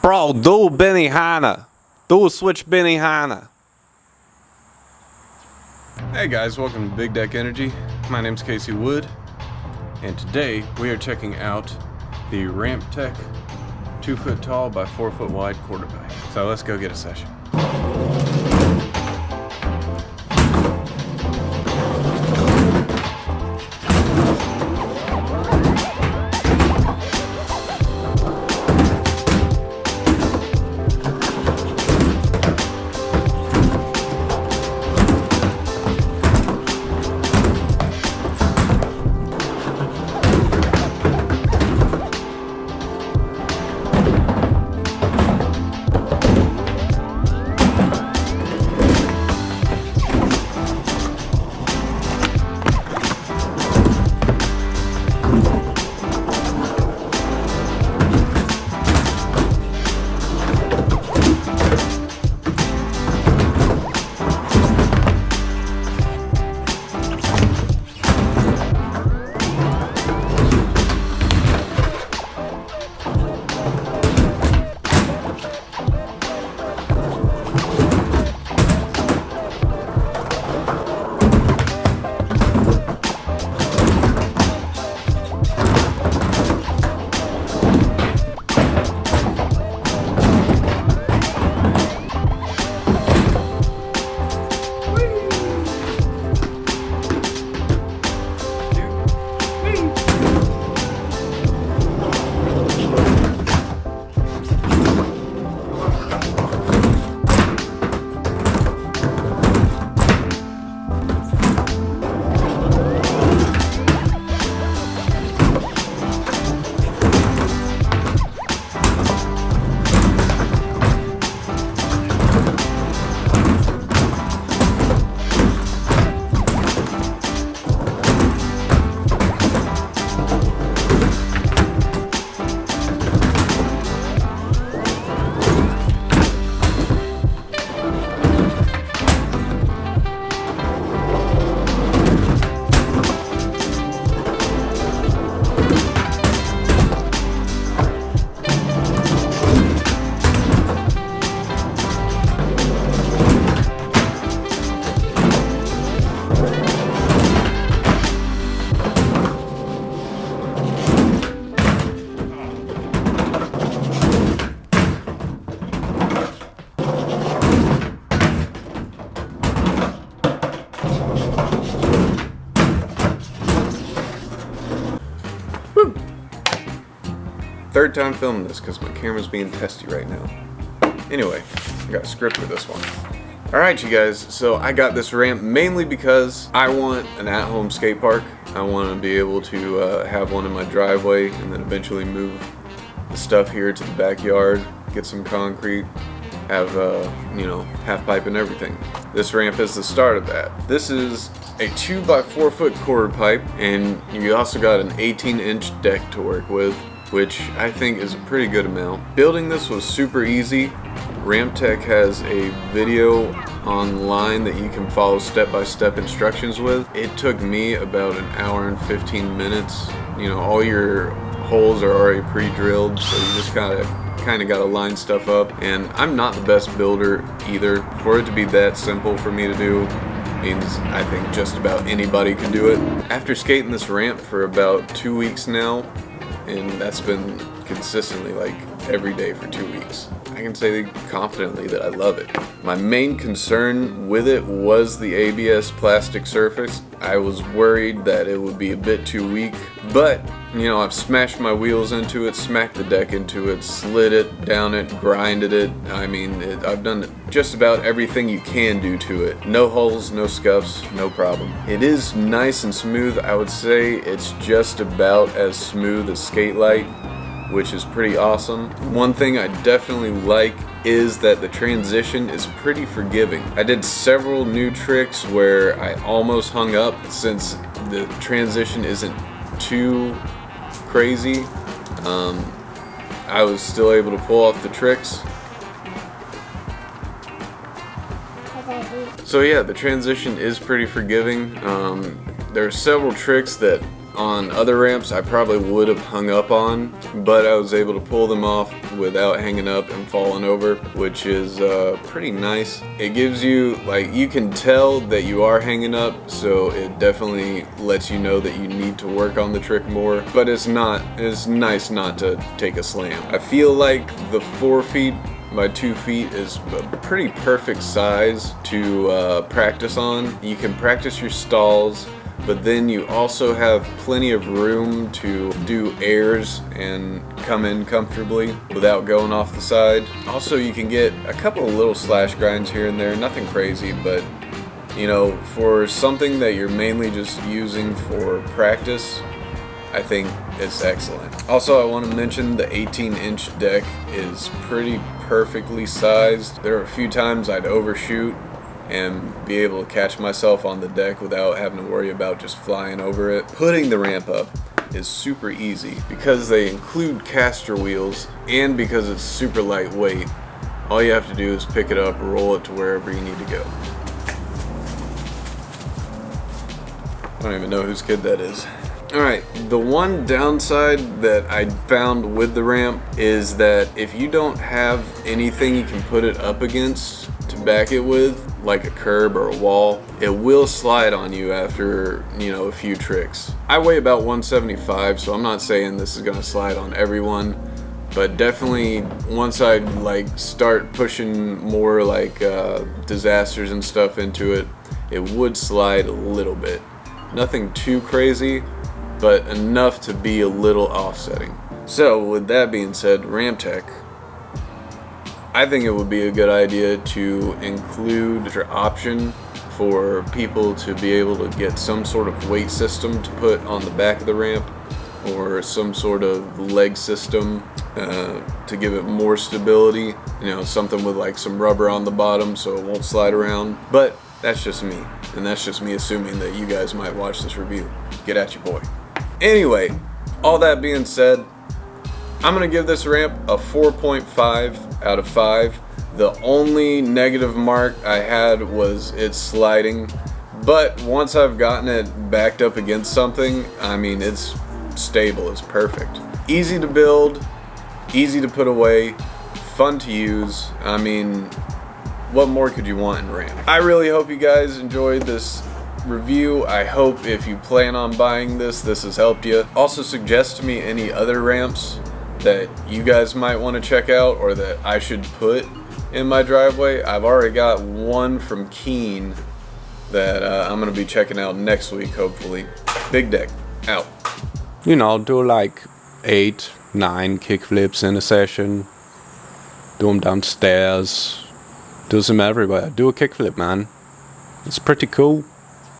Bro, do Benny Hanna. Do switch Benny Hanna. Hey guys, welcome to Big Deck Energy. My name's Casey Wood, and today we are checking out the Ramptech 2 foot tall by 4 foot wide quarterpipe. So let's go get a session. Third time filming this because my camera's being testy right now. Anyway, I got a script for this one. Alright you guys, so I got this ramp mainly because I want an at-home skate park. I want to be able to have one in my driveway and then eventually move the stuff here to the backyard, get some concrete, have half pipe and everything. This ramp is the start of that. This is a 2 by 4 foot quarter pipe, and you also got an 18-inch deck to work with, which I think is a pretty good amount. Building this was super easy. Ramptech has a video online that you can follow step-by-step instructions with. It took me about an hour and 15 minutes. You know, all your holes are already pre-drilled, so you just kind of got to line stuff up. And I'm not the best builder either. For it to be that simple for me to do means I think just about anybody can do it. After skating this ramp for about 2 weeks now, and that's been consistently like every day for 2 weeks, I can say confidently that I love it. My main concern with it was the ABS plastic surface. I was worried that it would be a bit too weak, but you know, I've smashed my wheels into it, smacked the deck into it, slid it, down it, grinded it. I mean, I've done just about everything you can do to it. No holes, no scuffs, no problem. It is nice and smooth. I would say it's just about as smooth as Skatelife, which is pretty awesome. One thing I definitely like is that the transition is pretty forgiving. I did several new tricks where I almost hung up since the transition isn't too crazy. I was still able to pull off the tricks. So yeah, the transition is pretty forgiving. There are several tricks that on other ramps I probably would have hung up on, but I was able to pull them off without hanging up and falling over, which is pretty nice. It gives you, like, you can tell that you are hanging up, so it definitely lets you know that you need to work on the trick more, but it's nice not to take a slam. I feel like the 4 feet by 2 feet is a pretty perfect size to practice on. You can practice your stalls, but then you also have plenty of room to do airs and come in comfortably without going off the side. Also, you can get a couple of little slash grinds here and there, nothing crazy, but you know, for something that you're mainly just using for practice, I think it's excellent. Also, I want to mention the 18-inch deck is pretty perfectly sized. There are a few times I'd overshoot and be able to catch myself on the deck without having to worry about just flying over it. Putting the ramp up is super easy because they include caster wheels and because it's super lightweight. All you have to do is pick it up, roll it to wherever you need to go. I don't even know whose kid that is. Alright, the one downside that I found with the ramp is that if you don't have anything you can put it up against to back it with, like a curb or a wall, it will slide on you after, you know, a few tricks. I weigh about 175, so I'm not saying this is gonna slide on everyone, but definitely once I like start pushing more like disasters and stuff into it, it would slide a little bit. Nothing too crazy, but enough to be a little offsetting. So with that being said, Ramptech, I think it would be a good idea to include an option for people to be able to get some sort of weight system to put on the back of the ramp, or some sort of leg system to give it more stability. You know, something with like some rubber on the bottom so it won't slide around. But that's just me, and that's just me assuming that you guys might watch this review. Get at your boy. Anyway, all that being said, I'm gonna give this ramp a 4.5 out of 5. The only negative mark I had was its sliding, but once I've gotten it backed up against something, I mean, it's stable, it's perfect. Easy to build, easy to put away, fun to use. I mean, what more could you want in a ramp? I really hope you guys enjoyed this review. I hope if you plan on buying this has helped you. Also suggest to me any other ramps that you guys might want to check out or that I should put in my driveway. I've already got one from Keen that I'm going to be checking out next week, hopefully. Big Deck, out. You know, do like 8, 9 kickflips in a session. Do them downstairs. Do them everywhere. Do a kickflip, man. It's pretty cool.